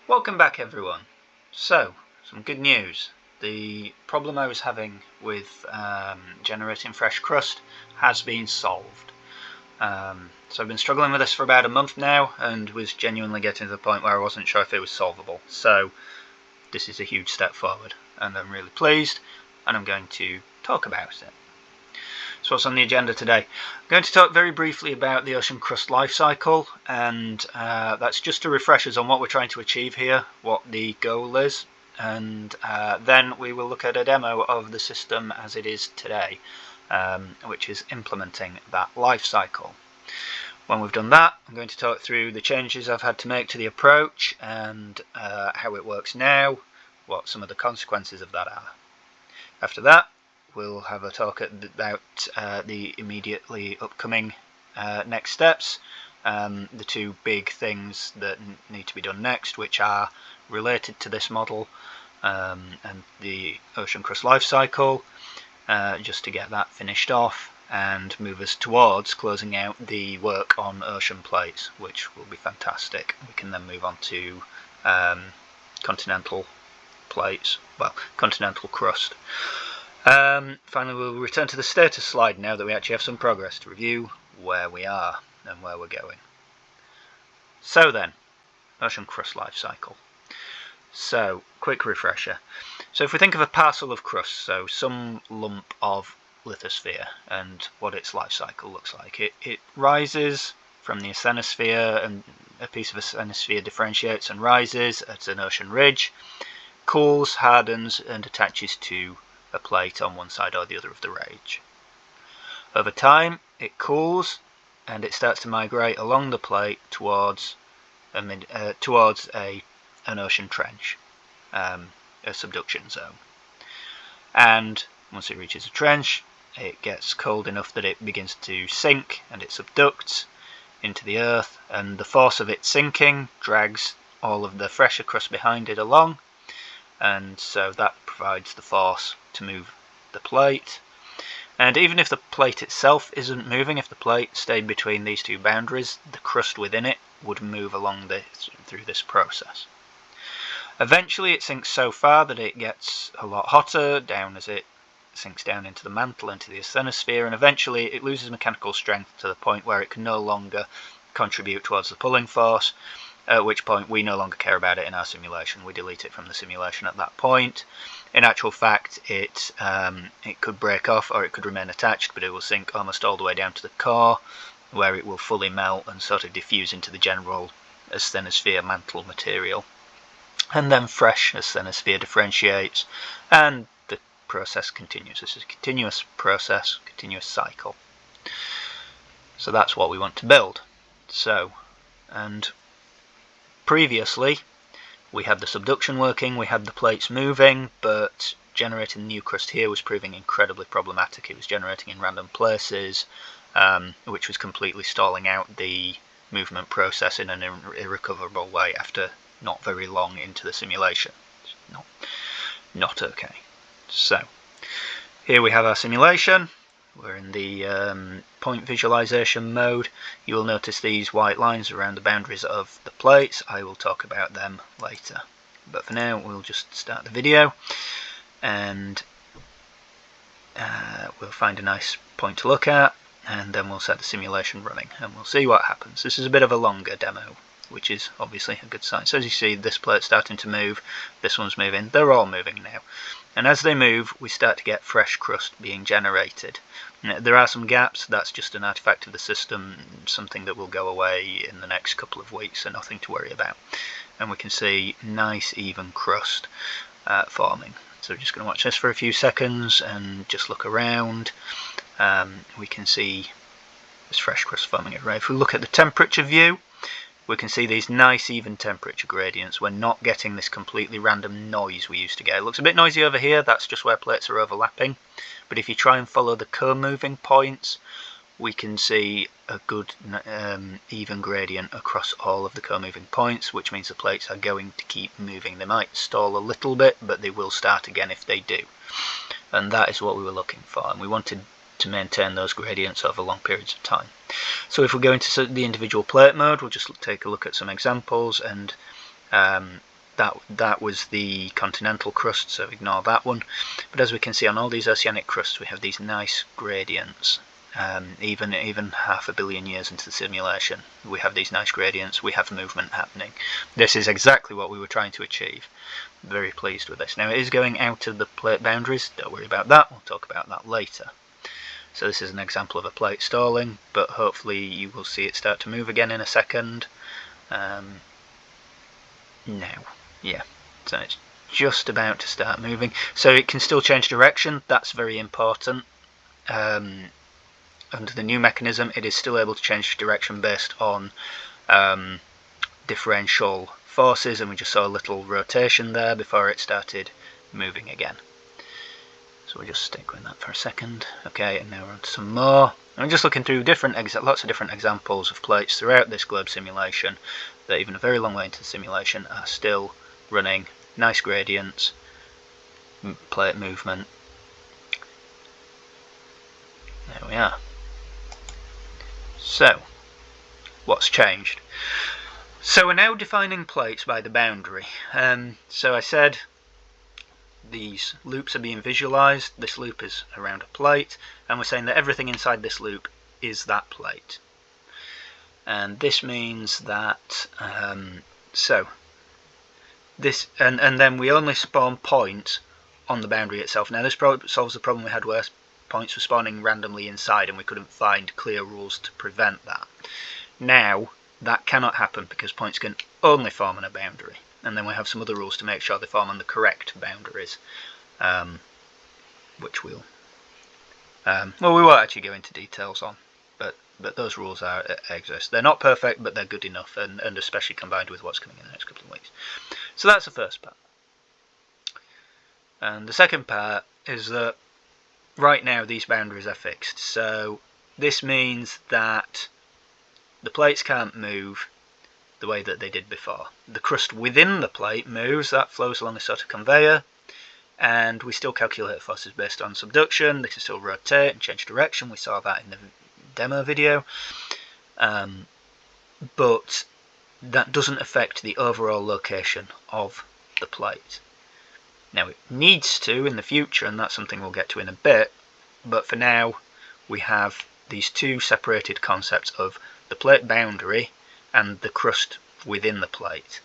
Welcome back everyone. So, some good news. The problem I was having with generating fresh crust has been solved. So I've been struggling with this for about a month now and was genuinely getting to the point where I wasn't sure if it was solvable. So this is a huge step forward and I'm really pleased, and I'm going to talk about it. So what's on the agenda today? I'm going to talk very briefly about the ocean crust life cycle, and that's just to refresh us on what we're trying to achieve here, what the goal is, and then we will look at a demo of the system as it is today, which is implementing that life cycle. When we've done that, I'm going to talk through the changes I've had to make to the approach and how it works now, what some of the consequences of that are. After that, we'll have a talk about the immediately upcoming next steps, the two big things that need to be done next, which are related to this model and the ocean crust life cycle, just to get that finished off and move us towards closing out the work on ocean plates, which will be fantastic. We can then move on to continental plates, well, continental crust. Finally, we'll return to the status slide now that we actually have some progress to review where we are and where we're going. So then, ocean crust life cycle. So, quick refresher. So if we think of a parcel of crust, so some lump of lithosphere, and what its life cycle looks like. It rises from the asthenosphere, and a piece of asthenosphere differentiates and rises at an ocean ridge, cools, hardens, and attaches to a plate on one side or the other of the ridge. Over time it cools and it starts to migrate along the plate towards an ocean trench, a subduction zone. And once it reaches a trench, it gets cold enough that it begins to sink and it subducts into the earth, and the force of its sinking drags all of the fresher crust behind it along, and so that provides the force to move the plate. And even if the plate itself isn't moving, if the plate stayed between these two boundaries, the crust within it would move along through this process. Eventually it sinks so far that it gets a lot hotter down as it sinks down into the mantle, into the asthenosphere, and eventually it loses mechanical strength to the point where it can no longer contribute towards the pulling force, at which point we no longer care about it in our simulation. We delete it from the simulation at that point. In actual fact, it could break off or it could remain attached, but it will sink almost all the way down to the core, where it will fully melt and sort of diffuse into the general asthenosphere mantle material. And then fresh asthenosphere differentiates, and the process continues. This is a continuous process, continuous cycle. So that's what we want to build. So, and previously we had the subduction working, we had the plates moving, but generating the new crust here was proving incredibly problematic. It was generating in random places, which was completely stalling out the movement process in an irrecoverable way after not very long into the simulation. It's not okay. So here we have our simulation. We're in the point visualization mode. You will notice these white lines around the boundaries of the plates. I will talk about them later. But for now, we'll just start the video and we'll find a nice point to look at, and then we'll set the simulation running and we'll see what happens. This is a bit of a longer demo, which is obviously a good sign. So as you see, this plate's starting to move, this one's moving, they're all moving now. And as they move, we start to get fresh crust being generated. Now, there are some gaps, that's just an artifact of the system, something that will go away in the next couple of weeks, so nothing to worry about. And we can see nice even crust forming. So we're just going to watch this for a few seconds and just look around. We can see this fresh crust forming everywhere. If we look at the temperature view, we can see these nice even temperature gradients. We're not getting this completely random noise we used to get. It looks a bit noisy over here, that's just where plates are overlapping. But if you try and follow the co-moving points, we can see a good even gradient across all of the co-moving points, which means the plates are going to keep moving. They might stall a little bit, but they will start again if they do. And that is what we were looking for, and we wanted to maintain those gradients over long periods of time. So if we go into the individual plate mode, we'll just take a look at some examples, and that was the continental crust, so ignore that one. But as we can see on all these oceanic crusts, we have these nice gradients. Even half a billion years into the simulation, we have these nice gradients, we have movement happening. This is exactly what we were trying to achieve. Very pleased with this. Now it is going out of the plate boundaries, don't worry about that, we'll talk about that later. So this is an example of a plate stalling, but hopefully you will see it start to move again in a second. Now, yeah, so it's just about to start moving. So it can still change direction, that's very important. Under the new mechanism, it is still able to change direction based on differential forces, and we just saw a little rotation there before it started moving again. So we'll just stick with that for a second. Okay, and now we're on to some more. I'm just looking through lots of different examples of plates throughout this globe simulation that even a very long way into the simulation are still running nice gradients, plate movement. There we are. So, what's changed? So we're now defining plates by the boundary. So I said these loops are being visualized. This loop is around a plate, and we're saying that everything inside this loop is that plate. And this means that and then we only spawn points on the boundary itself. Now this solves the problem we had where points were spawning randomly inside and we couldn't find clear rules to prevent that. Now that cannot happen because points can only form on a boundary, and then we have some other rules to make sure they form on the correct boundaries, which we'll we won't actually go into details on, but those rules exist. They're not perfect, but they're good enough, and especially combined with what's coming in the next couple of weeks. So that's the first part. And the second part is that right now these boundaries are fixed, so this means that the plates can't move the way that they did before. The crust within the plate moves, that flows along a sort of conveyor, and we still calculate forces based on subduction. They can still rotate and change direction, we saw that in the demo video, but that doesn't affect the overall location of the plate. Now it needs to in the future, and that's something we'll get to in a bit, but for now we have these two separated concepts of the plate boundary and the crust within the plate.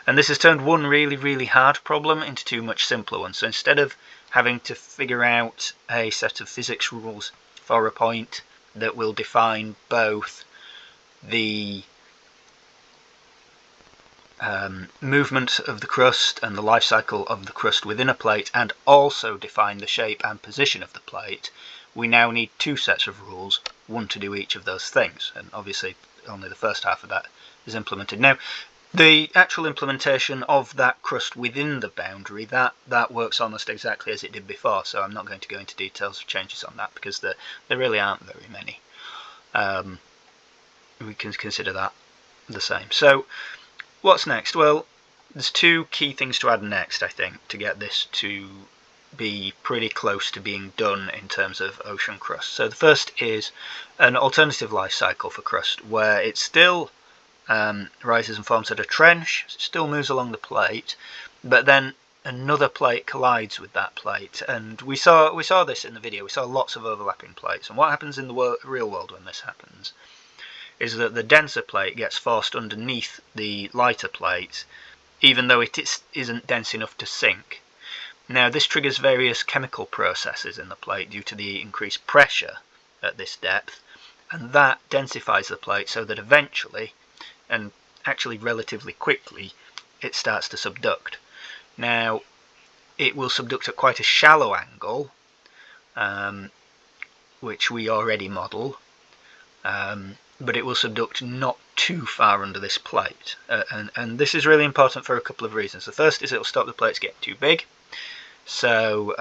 And this has turned one really hard problem into two much simpler ones. So instead of having to figure out a set of physics rules for a point that will define both the movement of the crust and the life cycle of the crust within a plate, and also define the shape and position of the plate, we now need two sets of rules, one to do each of those things, and obviously only the first half of that is implemented. Now the actual implementation of that crust within the boundary, that works almost exactly as it did before, so I'm not going to go into details of changes on that because there really aren't very many. We can consider that the same. So what's next? Well, there's two key things to add next, I think, to get this to be pretty close to being done in terms of ocean crust. So the first is an alternative life cycle for crust, where it still rises and forms at a trench, it still moves along the plate, but then another plate collides with that plate, and we saw this in the video. We saw lots of overlapping plates, and what happens in the real world when this happens is that the denser plate gets forced underneath the lighter plate, even though it isn't dense enough to sink. Now this triggers various chemical processes in the plate due to the increased pressure at this depth, and that densifies the plate so that eventually, and actually relatively quickly, it starts to subduct. Now it will subduct at quite a shallow angle, which we already model, but it will subduct not too far under this plate, and this is really important for a couple of reasons. The first is it will stop the plates getting too big, so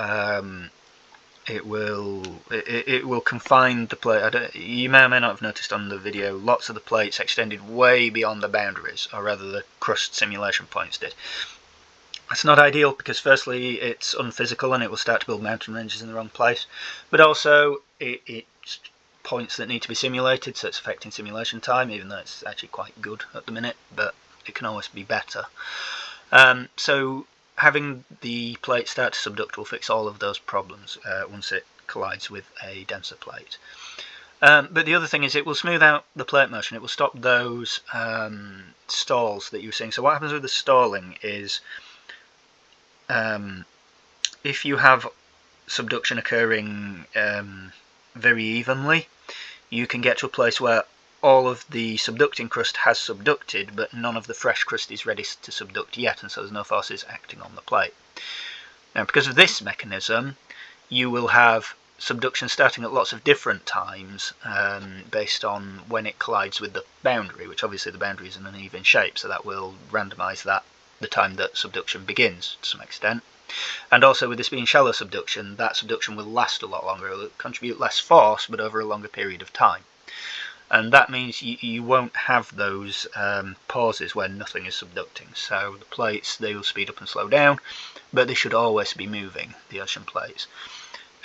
it will confine the plate. You may or may not have noticed on the video, lots of the plates extended way beyond the boundaries, or rather the crust simulation points did. That's not ideal because firstly it's unphysical and it will start to build mountain ranges in the wrong place, but also it's points that need to be simulated, so it's affecting simulation time, even though it's actually quite good at the minute, but it can always be better. So having the plate start to subduct will fix all of those problems once it collides with a denser plate. But the other thing is it will smooth out the plate motion. It will stop those stalls that you were seeing. So what happens with the stalling is if you have subduction occurring very evenly, you can get to a place where all of the subducting crust has subducted, but none of the fresh crust is ready to subduct yet, and so there's no forces acting on the plate. Now, because of this mechanism, you will have subduction starting at lots of different times based on when it collides with the boundary, which obviously the boundary is in an uneven shape, so that will randomise that the time that subduction begins to some extent. And also with this being shallow subduction, that subduction will last a lot longer. It will contribute less force, but over a longer period of time. And that means you won't have those pauses where nothing is subducting. So the plates, they will speed up and slow down, but they should always be moving, the ocean plates.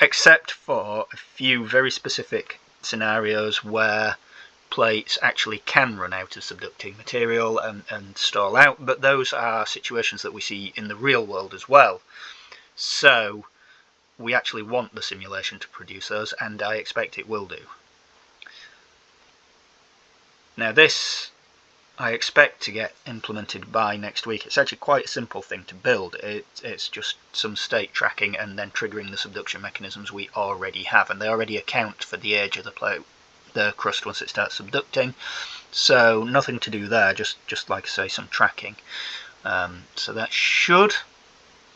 Except for a few very specific scenarios where plates actually can run out of subducting material and stall out, but those are situations that we see in the real world as well. So we actually want the simulation to produce those, and I expect it will do. Now this I expect to get implemented by next week. It's actually quite a simple thing to build. It's just some state tracking and then triggering the subduction mechanisms we already have, and they already account for the age of the plate, the crust once it starts subducting. So nothing to do there, just like I say, some tracking. So that should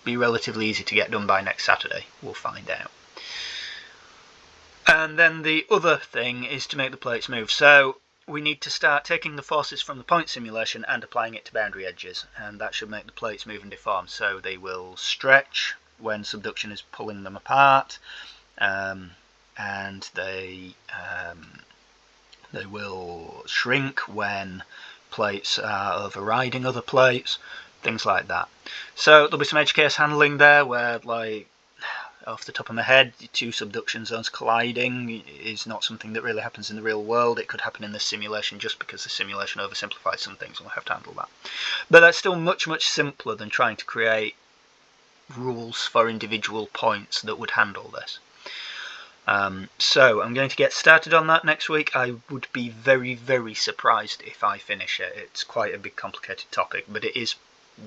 be relatively easy to get done by next Saturday. We'll find out. And then the other thing is to make the plates move. So we need to start taking the forces from the point simulation and applying it to boundary edges, and that should make the plates move and deform. So they will stretch when subduction is pulling them apart, and they will shrink when plates are overriding other plates, things like that. So there'll be some edge case handling there where, like, off the top of my head, two subduction zones colliding is not something that really happens in the real world. It could happen in the simulation just because the simulation oversimplifies some things, and we'll have to handle that. But that's still much simpler than trying to create rules for individual points that would handle this. So I'm going to get started on that next week. I would be very surprised if I finish it. It's quite a big complicated topic, but it is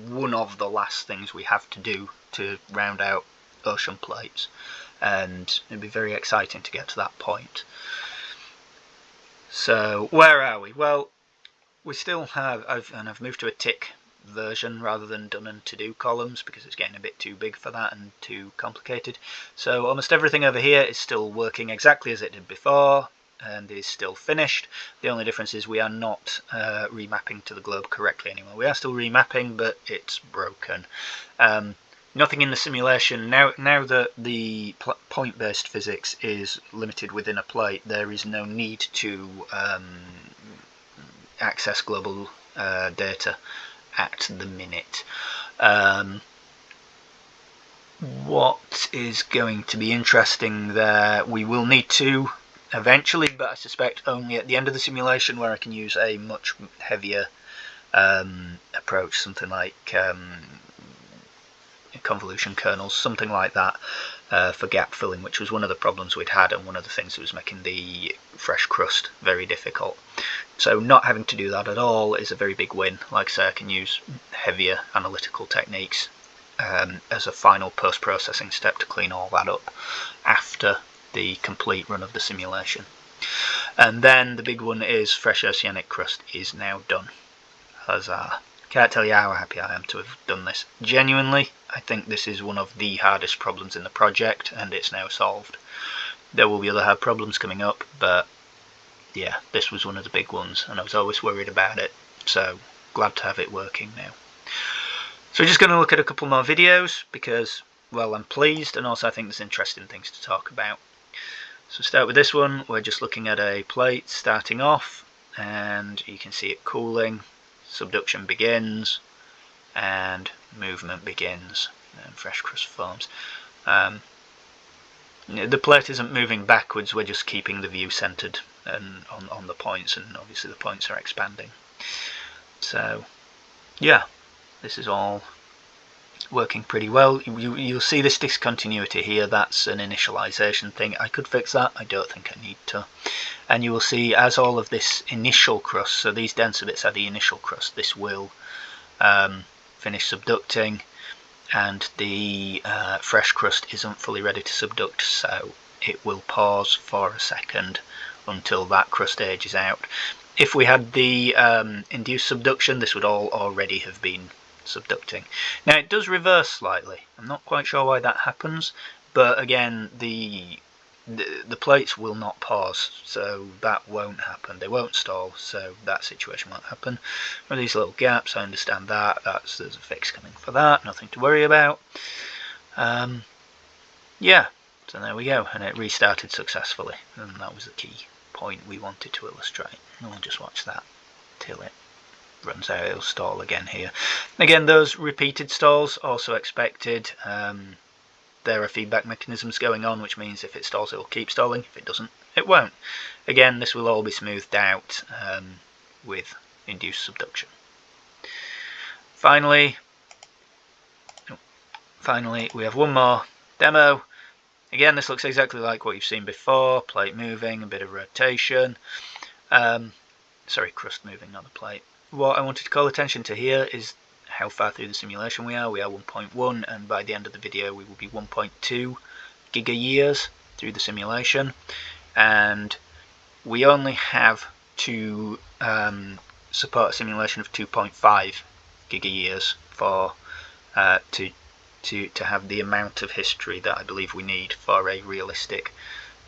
one of the last things we have to do to round out ocean plates, and it'd be very exciting to get to that point. So where are we? Well, we still have, I've moved to a tick version rather than done and to do columns because it's getting a bit too big for that and too complicated. So almost everything over here is still working exactly as it did before and is still finished. The only difference is we are not remapping to the globe correctly anymore. We are still remapping, but it's broken. Nothing in the simulation, now that the point-based physics is limited within a plate, there is no need to access global data at the minute. What is going to be interesting there, we will need to eventually, but I suspect only at the end of the simulation, where I can use a much heavier approach, something like convolution kernels, something like that, for gap filling, which was one of the problems we'd had and one of the things that was making the fresh crust very difficult. So not having to do that at all is a very big win. Like I say, I can use heavier analytical techniques as a final post-processing step to clean all that up after the complete run of the simulation. And then the big one is fresh oceanic crust is now done. Huzzah. Can't tell you how happy I am to have done this. Genuinely, I think this is one of the hardest problems in the project, and it's now solved. There will be other hard problems coming up, but yeah, this was one of the big ones, and I was always worried about it, so glad to have it working now. So we're just going to look at a couple more videos, because, well, I'm pleased, and also I think there's interesting things to talk about. So start with this one. We're just looking at a plate starting off, and you can see it cooling. Subduction begins and movement begins and fresh crust forms. The plate isn't moving backwards, we're just keeping the view centered and on the points, and obviously the points are expanding. So yeah, this is all working pretty well. You'll see this discontinuity here. That's an initialization thing. I could fix that. I don't think I need to. And you will see as all of this initial crust, so these denser bits are the initial crust, this will finish subducting, and the fresh crust isn't fully ready to subduct, so it will pause for a second until that crust ages out. If we had the induced subduction, this would all already have been subducting. Now it does reverse slightly. I'm not quite sure why that happens, but again the plates will not pause, so that won't happen. They won't stall, so that situation won't happen. Or these little gaps, I understand that. There's a fix coming for that. Nothing to worry about. Yeah, so there we go, and it restarted successfully, and that was the key point we wanted to illustrate. And we'll just watch that till it runs out. It'll stall again here. Again, those repeated stalls also expected. There are feedback mechanisms going on, which means if it stalls it will keep stalling, if it doesn't it won't. Again, this will all be smoothed out with induced subduction. Finally we have one more demo. Again, this looks exactly like what you've seen before. Plate moving, a bit of rotation. Sorry, crust moving, not the plate. What I wanted to call attention to here is how far through the simulation we are. We are 1.1, and by the end of the video we will be 1.2 giga-years through the simulation, and we only have to support a simulation of 2.5 giga-years for to have the amount of history that I believe we need for a realistic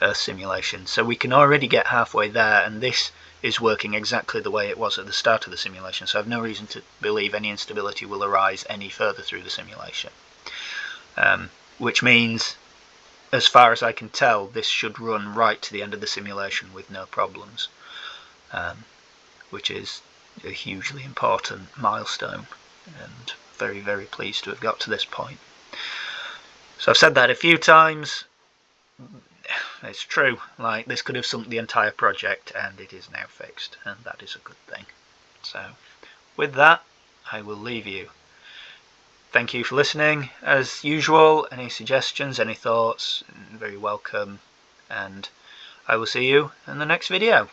Earth simulation. So we can already get halfway there, and this is working exactly the way it was at the start of the simulation, so I have no reason to believe any instability will arise any further through the simulation. Which means, as far as I can tell, this should run right to the end of the simulation with no problems, which is a hugely important milestone, and very, very pleased to have got to this point. So I've said that a few times. It's true, like this could have sunk the entire project, and it is now fixed, and that is a good thing. So with that, I will leave you. Thank you for listening. As usual, any suggestions, any thoughts, very welcome, and I will see you in the next video.